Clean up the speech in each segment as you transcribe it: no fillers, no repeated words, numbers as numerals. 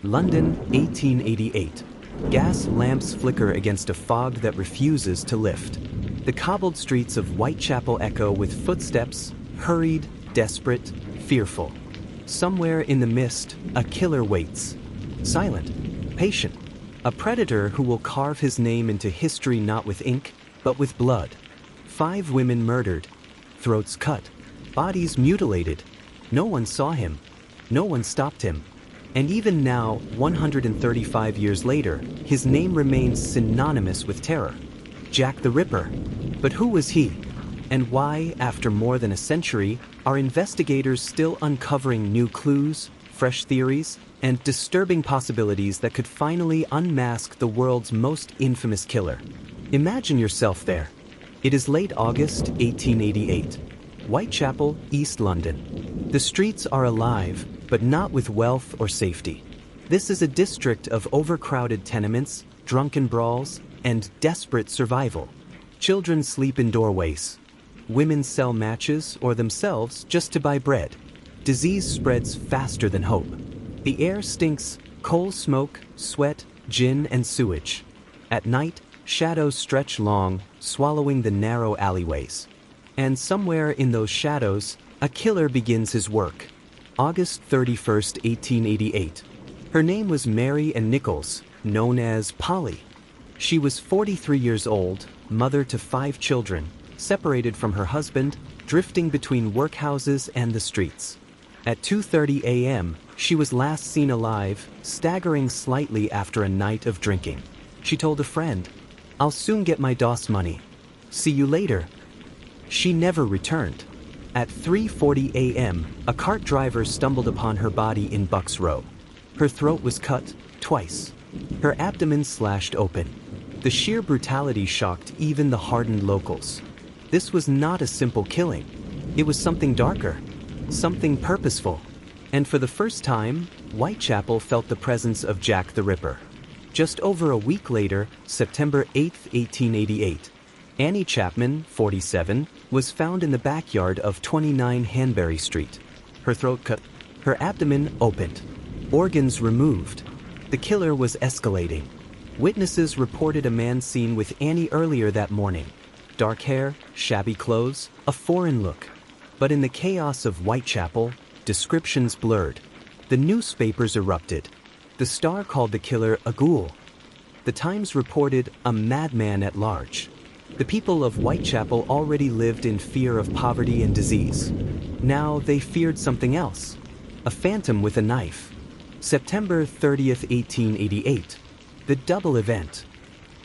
London, 1888. Gas lamps flicker against a fog that refuses to lift. The cobbled streets of Whitechapel echo with footsteps, hurried, desperate, fearful. Somewhere in the mist, a killer waits. Silent, patient. A predator who will carve his name into history not with ink, but with blood. 5 women murdered. Throats cut. Bodies mutilated. No one saw him. No one stopped him. And even now, 135 years later, his name remains synonymous with terror. Jack the Ripper. But who was he? And why, after more than a century, are investigators still uncovering new clues, fresh theories, and disturbing possibilities that could finally unmask the world's most infamous killer? Imagine yourself there. It is late August, 1888. Whitechapel, East London. The streets are alive, but not with wealth or safety. This is a district of overcrowded tenements, drunken brawls, and desperate survival. Children sleep in doorways. Women sell matches or themselves just to buy bread. Disease spreads faster than hope. The air stinks coal smoke, sweat, gin, and sewage. At night, shadows stretch long, swallowing the narrow alleyways. And somewhere in those shadows, a killer begins his work. August 31st, 1888. Her name was Mary Ann Nichols, known as Polly. She was 43 years old, mother to 5 children, separated from her husband, drifting between workhouses and the streets. At 2:30 a.m., she was last seen alive, staggering slightly after a night of drinking. She told a friend, "I'll soon get my DOS money. See you later." She never returned. At 3:40 a.m., a cart driver stumbled upon her body in Bucks Row. Her throat was cut, twice. Her abdomen slashed open. The sheer brutality shocked even the hardened locals. This was not a simple killing. It was something darker, something purposeful. And for the first time, Whitechapel felt the presence of Jack the Ripper. Just over a week later, September 8th, 1888, Annie Chapman, 47, was found in the backyard of 29 Hanbury Street. Her throat cut, her abdomen opened, organs removed. The killer was escalating. Witnesses reported a man seen with Annie earlier that morning. Dark hair, shabby clothes, a foreign look. But in the chaos of Whitechapel, descriptions blurred. The newspapers erupted. The Star called the killer a ghoul. The Times reported a madman at large. The people of Whitechapel already lived in fear of poverty and disease. Now they feared something else. A phantom with a knife. September 30th, 1888. The double event.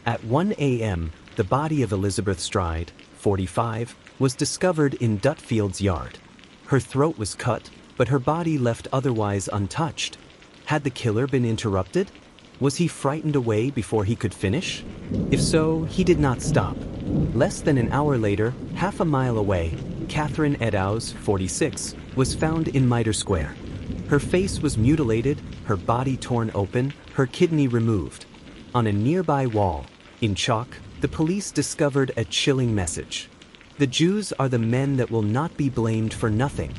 At 1 a.m., the body of Elizabeth Stride, 45, was discovered in Dutfield's yard. Her throat was cut, but her body left otherwise untouched. Had the killer been interrupted? Was he frightened away before he could finish? If so, he did not stop. Less than an hour later, half a mile away, Catherine Eddowes, 46, was found in Mitre Square. Her face was mutilated, her body torn open, her kidney removed. On a nearby wall, in chalk, the police discovered a chilling message. The Jews are the men that will not be blamed for nothing.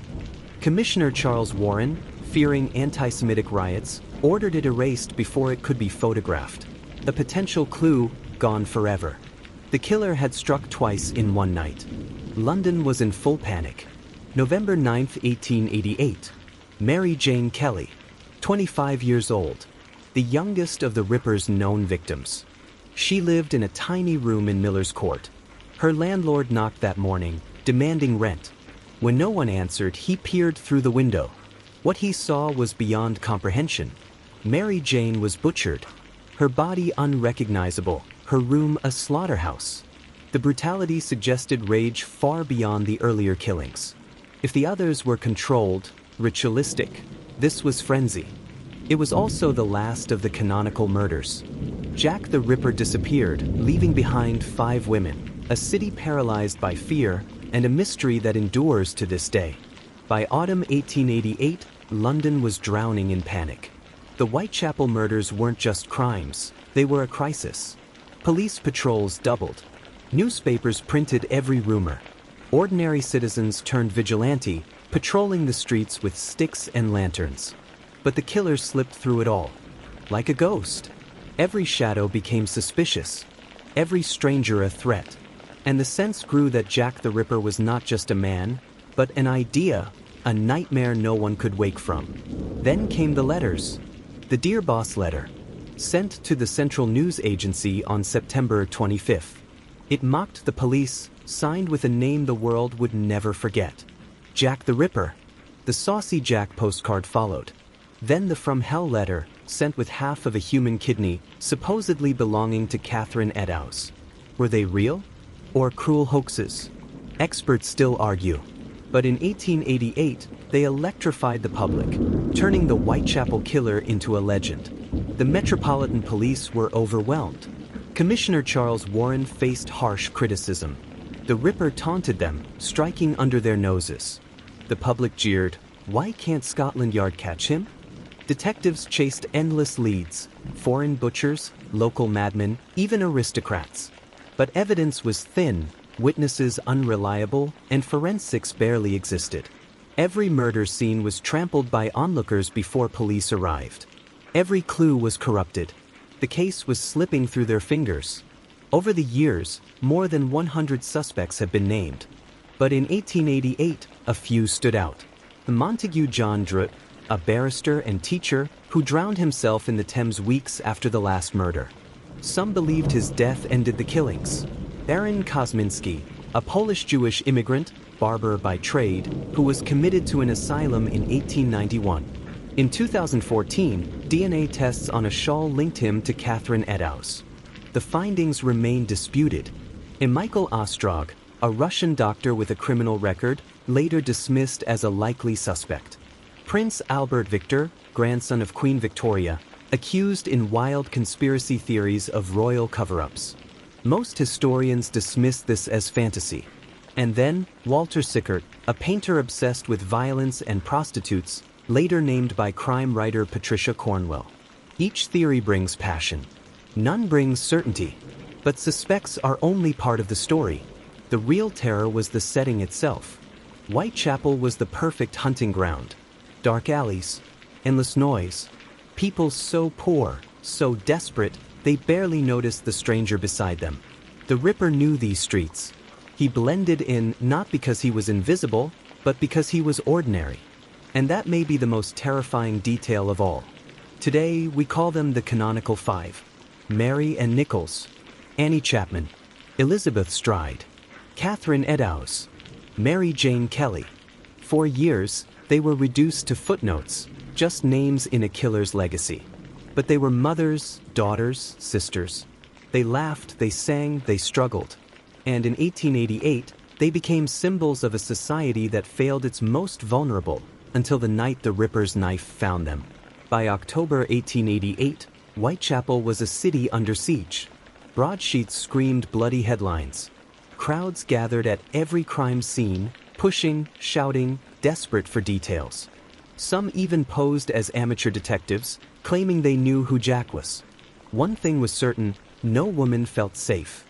Commissioner Charles Warren, fearing anti-Semitic riots, ordered it erased before it could be photographed. A potential clue gone forever. The killer had struck twice in one night. London was in full panic. November 9th, 1888. Mary Jane Kelly, 25 years old, the youngest of the Ripper's known victims. She lived in a tiny room in Miller's Court. Her landlord knocked that morning, demanding rent. When no one answered, he peered through the window. What he saw was beyond comprehension. Mary Jane was butchered, her body unrecognizable, her room a slaughterhouse. The brutality suggested rage far beyond the earlier killings. If the others were controlled, ritualistic, this was frenzy. It was also the last of the canonical murders. Jack the Ripper disappeared, leaving behind 5 women, a city paralyzed by fear, and a mystery that endures to this day. By autumn 1888, London was drowning in panic. The Whitechapel murders weren't just crimes, they were a crisis. Police patrols doubled. Newspapers printed every rumor. Ordinary citizens turned vigilante, patrolling the streets with sticks and lanterns. But the killer slipped through it all. like a ghost. Every shadow became suspicious, every stranger a threat, and the sense grew that Jack the Ripper was not just a man, but an idea, a nightmare no one could wake from. Then came the letters. The Dear Boss letter, sent to the Central News Agency on September 25th. It mocked the police, signed with a name the world would never forget. Jack the Ripper. The Saucy Jack postcard followed. Then the From Hell letter, sent with half of a human kidney, supposedly belonging to Catherine Eddowes. Were they real? Or cruel hoaxes? Experts still argue. But in 1888, they electrified the public, turning the Whitechapel killer into a legend. The Metropolitan Police were overwhelmed. Commissioner Charles Warren faced harsh criticism. The Ripper taunted them, striking under their noses. The public jeered, "Why can't Scotland Yard catch him?" Detectives chased endless leads, foreign butchers, local madmen, even aristocrats. But evidence was thin, witnesses unreliable, and forensics barely existed. Every murder scene was trampled by onlookers before police arrived. Every clue was corrupted. The case was slipping through their fingers. Over the years, more than 100 suspects have been named. But in 1888, a few stood out. The Montague John Druitt, a barrister and teacher who drowned himself in the Thames weeks after the last murder. Some believed his death ended the killings. Baron Kosminski, a Polish-Jewish immigrant, barber by trade, who was committed to an asylum in 1891. In 2014, DNA tests on a shawl linked him to Catherine Eddowes. The findings remain disputed. And Michael Ostrog, a Russian doctor with a criminal record, later dismissed as a likely suspect. Prince Albert Victor, grandson of Queen Victoria, accused in wild conspiracy theories of royal cover-ups. Most historians dismiss this as fantasy. And then, Walter Sickert, a painter obsessed with violence and prostitutes, later named by crime writer Patricia Cornwell. Each theory brings passion. None brings certainty. But suspects are only part of the story. The real terror was the setting itself. Whitechapel was the perfect hunting ground. Dark alleys, endless noise, people so poor, so desperate, they barely noticed the stranger beside them. The Ripper knew these streets. He blended in not because he was invisible, but because he was ordinary. And that may be the most terrifying detail of all. Today, we call them the Canonical Five: Mary and Nichols, Annie Chapman, Elizabeth Stride, Catherine Eddowes, Mary Jane Kelly. For years, they were reduced to footnotes, just names in a killer's legacy. But they were mothers, daughters, sisters. They laughed, they sang, they struggled. And in 1888, they became symbols of a society that failed its most vulnerable, until the night the Ripper's knife found them. By October 1888, Whitechapel was a city under siege. Broadsheets screamed bloody headlines. Crowds gathered at every crime scene, pushing, shouting, desperate for details. Some even posed as amateur detectives, claiming they knew who Jack was. One thing was certain, no woman felt safe.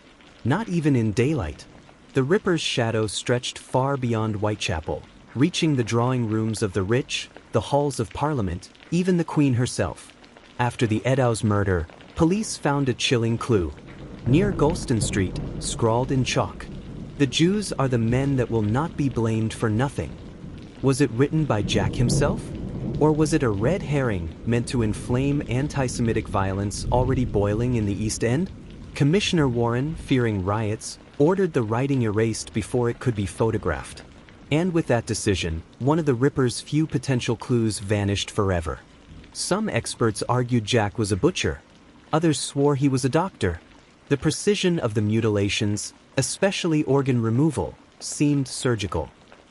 Not even in daylight. The Ripper's shadow stretched far beyond Whitechapel, reaching the drawing rooms of the rich, the halls of Parliament, even the Queen herself. After the Eddowes murder, police found a chilling clue. Near Golston Street, scrawled in chalk, "The Jews are the men that will not be blamed for nothing." Was it written by Jack himself? Or was it a red herring meant to inflame anti-Semitic violence already boiling in the East End? Commissioner Warren, fearing riots, ordered the writing erased before it could be photographed. And with that decision, one of the Ripper's few potential clues vanished forever. Some experts argued Jack was a butcher. Others swore he was a doctor. The precision of the mutilations, especially organ removal, seemed surgical.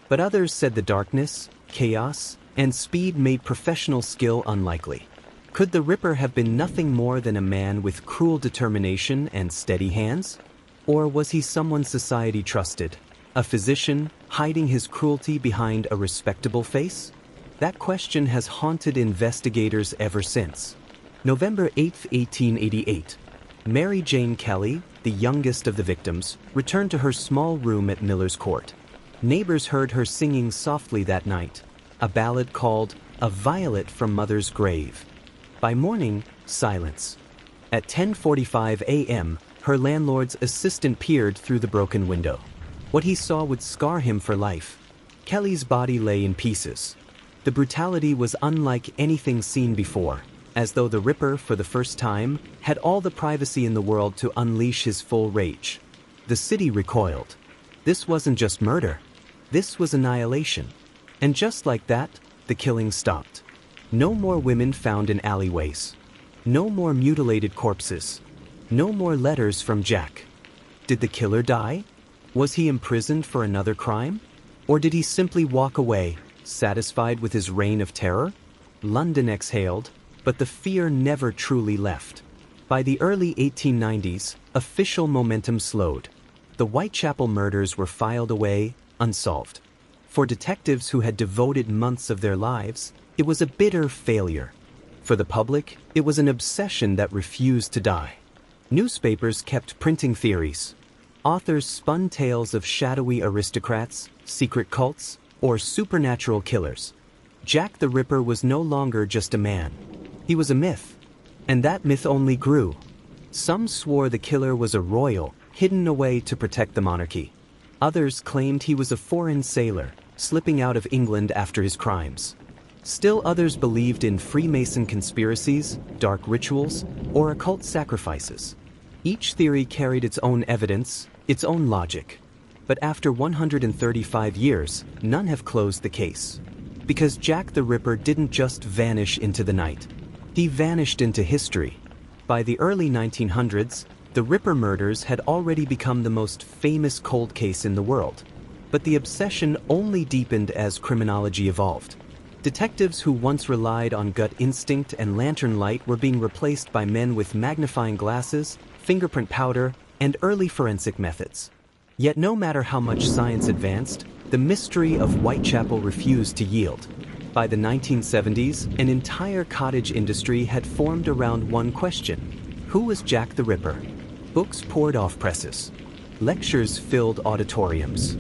But others said the darkness, chaos, and speed made professional skill unlikely. Could the Ripper have been nothing more than a man with cruel determination and steady hands? Or was he someone society trusted? A physician, hiding his cruelty behind a respectable face? That question has haunted investigators ever since. November 8, 1888. Mary Jane Kelly, the youngest of the victims, returned to her small room at Miller's Court. Neighbors heard her singing softly that night, a ballad called "A Violet from Mother's Grave." By morning, silence. At 10:45 a.m., her landlord's assistant peered through the broken window. What he saw would scar him for life. Kelly's body lay in pieces. The brutality was unlike anything seen before, as though the Ripper, for the first time, had all the privacy in the world to unleash his full rage. The city recoiled. This wasn't just murder. This was annihilation. And just like that, the killing stopped. No more women found in alleyways. No more mutilated corpses. No more letters from Jack. Did the killer die? Was he imprisoned for another crime? Or did he simply walk away, satisfied with his reign of terror? London exhaled, but the fear never truly left. By the early 1890s, official momentum slowed. The Whitechapel murders were filed away, unsolved. For detectives who had devoted months of their lives, it was a bitter failure. For the public, it was an obsession that refused to die. Newspapers kept printing theories. Authors spun tales of shadowy aristocrats, secret cults, or supernatural killers. Jack the Ripper was no longer just a man. He was a myth. And that myth only grew. Some swore the killer was a royal, hidden away to protect the monarchy. Others claimed he was a foreign sailor, slipping out of England after his crimes. Still others believed in Freemason conspiracies, dark rituals, or occult sacrifices. Each theory carried its own evidence, its own logic. But after 135 years, none have closed the case. Because Jack the Ripper didn't just vanish into the night. He vanished into history. By the early 1900s, the Ripper murders had already become the most famous cold case in the world. But the obsession only deepened as criminology evolved. Detectives who once relied on gut instinct and lantern light were being replaced by men with magnifying glasses, fingerprint powder, and early forensic methods. Yet no matter how much science advanced, the mystery of Whitechapel refused to yield. By the 1970s, an entire cottage industry had formed around one question: who was Jack the Ripper? Books poured off presses. Lectures filled auditoriums.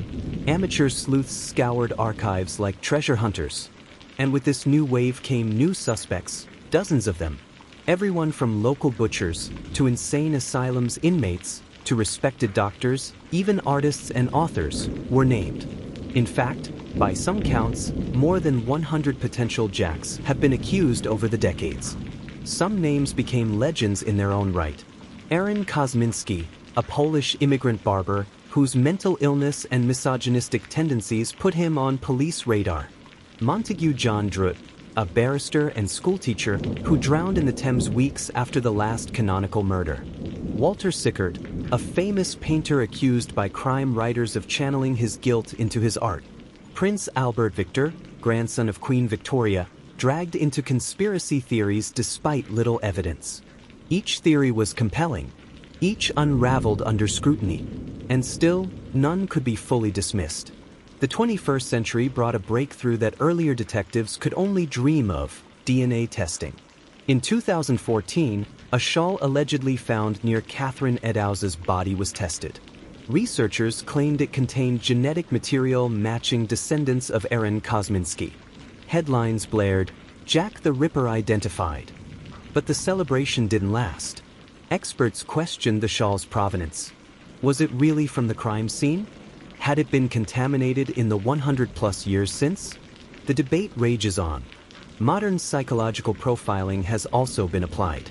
Amateur sleuths scoured archives like treasure hunters. And with this new wave came new suspects, dozens of them. Everyone from local butchers, to insane asylums inmates, to respected doctors, even artists and authors, were named. In fact, by some counts, more than 100 potential Jacks have been accused over the decades. Some names became legends in their own right. Aaron Kosminski, a Polish immigrant barber whose mental illness and misogynistic tendencies put him on police radar. Montague John Druitt, a barrister and schoolteacher who drowned in the Thames weeks after the last canonical murder. Walter Sickert, a famous painter accused by crime writers of channeling his guilt into his art. Prince Albert Victor, grandson of Queen Victoria, dragged into conspiracy theories despite little evidence. Each theory was compelling, each unraveled under scrutiny, and still, none could be fully dismissed. The 21st century brought a breakthrough that earlier detectives could only dream of: DNA testing. In 2014, a shawl allegedly found near Catherine Eddowes' body was tested. Researchers claimed it contained genetic material matching descendants of Aaron Kosminski. Headlines blared, "Jack the Ripper identified." But the celebration didn't last. Experts questioned the shawl's provenance. Was it really from the crime scene? Had it been contaminated in the 100-plus years since? The debate rages on. Modern psychological profiling has also been applied.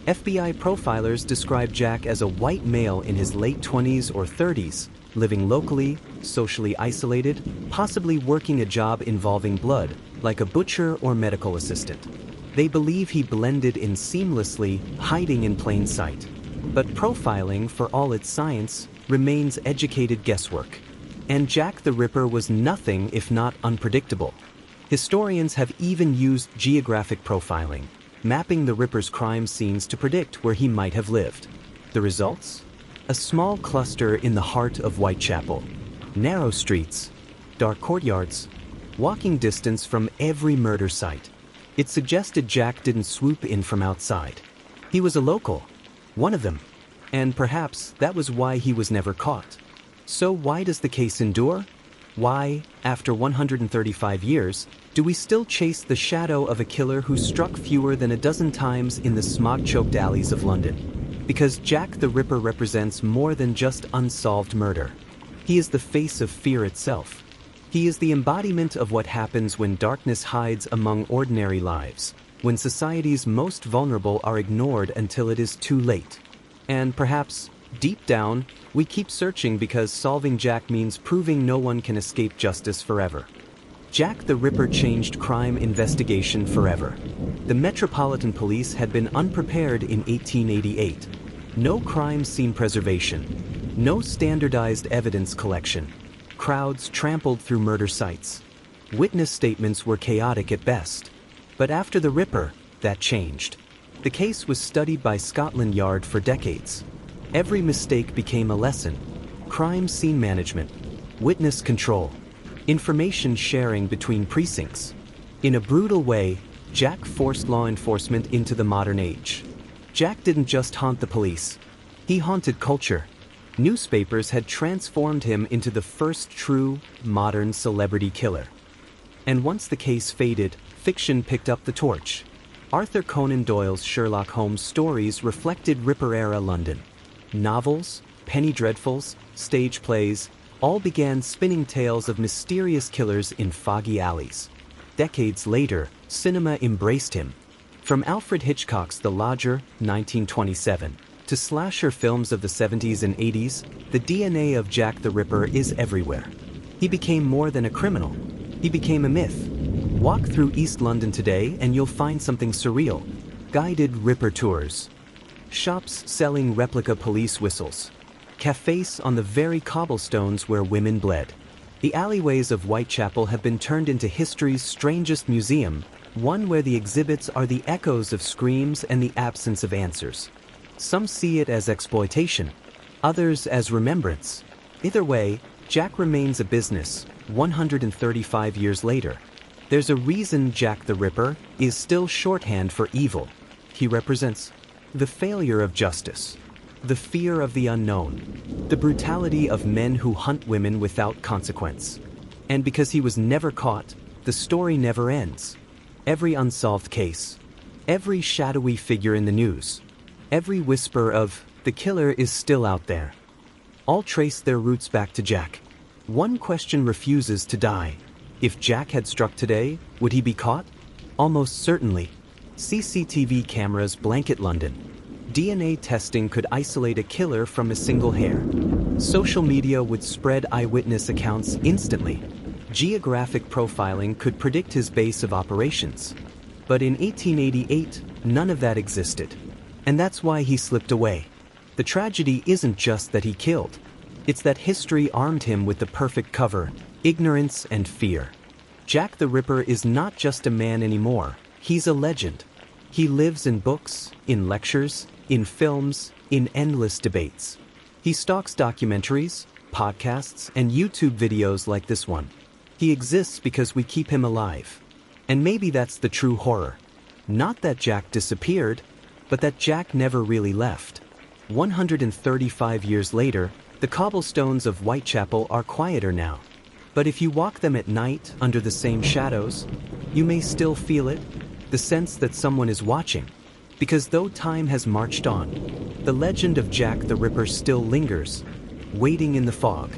FBI profilers describe Jack as a white male in his late 20s or 30s, living locally, socially isolated, possibly working a job involving blood, like a butcher or medical assistant. They believe he blended in seamlessly, hiding in plain sight. But profiling, for all its science, remains educated guesswork. And Jack the Ripper was nothing if not unpredictable. Historians have even used geographic profiling, mapping the Ripper's crime scenes to predict where he might have lived. The results? A small cluster in the heart of Whitechapel. Narrow streets, dark courtyards, walking distance from every murder site. It suggested Jack didn't swoop in from outside. He was a local, one of them, and perhaps that was why he was never caught. So why does the case endure? Why, after 135 years, do we still chase the shadow of a killer who struck fewer than a dozen times in the smog-choked alleys of London? Because Jack the Ripper represents more than just unsolved murder. He is the face of fear itself. He is the embodiment of what happens when darkness hides among ordinary lives, when society's most vulnerable are ignored until it is too late. And perhaps, deep down, we keep searching because solving Jack means proving no one can escape justice forever. Jack the Ripper changed crime investigation forever. The Metropolitan Police had been unprepared in 1888. No crime scene preservation. No standardized evidence collection. Crowds trampled through murder sites. Witness statements were chaotic at best. But after the Ripper, that changed. The case was studied by Scotland Yard for decades. Every mistake became a lesson. Crime scene management, witness control, information sharing between precincts. In a brutal way, Jack forced law enforcement into the modern age. Jack didn't just haunt the police. He haunted culture. Newspapers had transformed him into the first true, modern celebrity killer. And once the case faded, fiction picked up the torch. Arthur Conan Doyle's Sherlock Holmes stories reflected Ripper-era London. Novels, penny dreadfuls, stage plays, all began spinning tales of mysterious killers in foggy alleys. Decades later, cinema embraced him. From Alfred Hitchcock's The Lodger, 1927, to slasher films of the 70s and 80s, the DNA of Jack the Ripper is everywhere. He became more than a criminal. He became a myth. Walk through East London today and you'll find something surreal. Guided Ripper tours. Shops selling replica police whistles. Cafes on the very cobblestones where women bled. The alleyways of Whitechapel have been turned into history's strangest museum, one where the exhibits are the echoes of screams and the absence of answers. Some see it as exploitation, others as remembrance. Either way, Jack remains a business, 135 years later. There's a reason Jack the Ripper is still shorthand for evil. He represents the failure of justice, the fear of the unknown, the brutality of men who hunt women without consequence. And because he was never caught, the story never ends. Every unsolved case, every shadowy figure in the news, every whisper of the killer is still out there, all trace their roots back to Jack. One question refuses to die. If Jack had struck today, would he be caught? Almost certainly. CCTV cameras blanket London. DNA testing could isolate a killer from a single hair. Social media would spread eyewitness accounts instantly. Geographic profiling could predict his base of operations. But in 1888, none of that existed. And that's why he slipped away. The tragedy isn't just that he killed. It's that history armed him with the perfect cover: ignorance and fear. Jack the Ripper is not just a man anymore. He's a legend. He lives in books, in lectures, in films, in endless debates. He stalks documentaries, podcasts, and YouTube videos like this one. He exists because we keep him alive. And maybe that's the true horror. Not that Jack disappeared, but that Jack never really left. 135 years later, the cobblestones of Whitechapel are quieter now. But if you walk them at night under the same shadows, you may still feel it, the sense that someone is watching. Because though time has marched on, the legend of Jack the Ripper still lingers, waiting in the fog.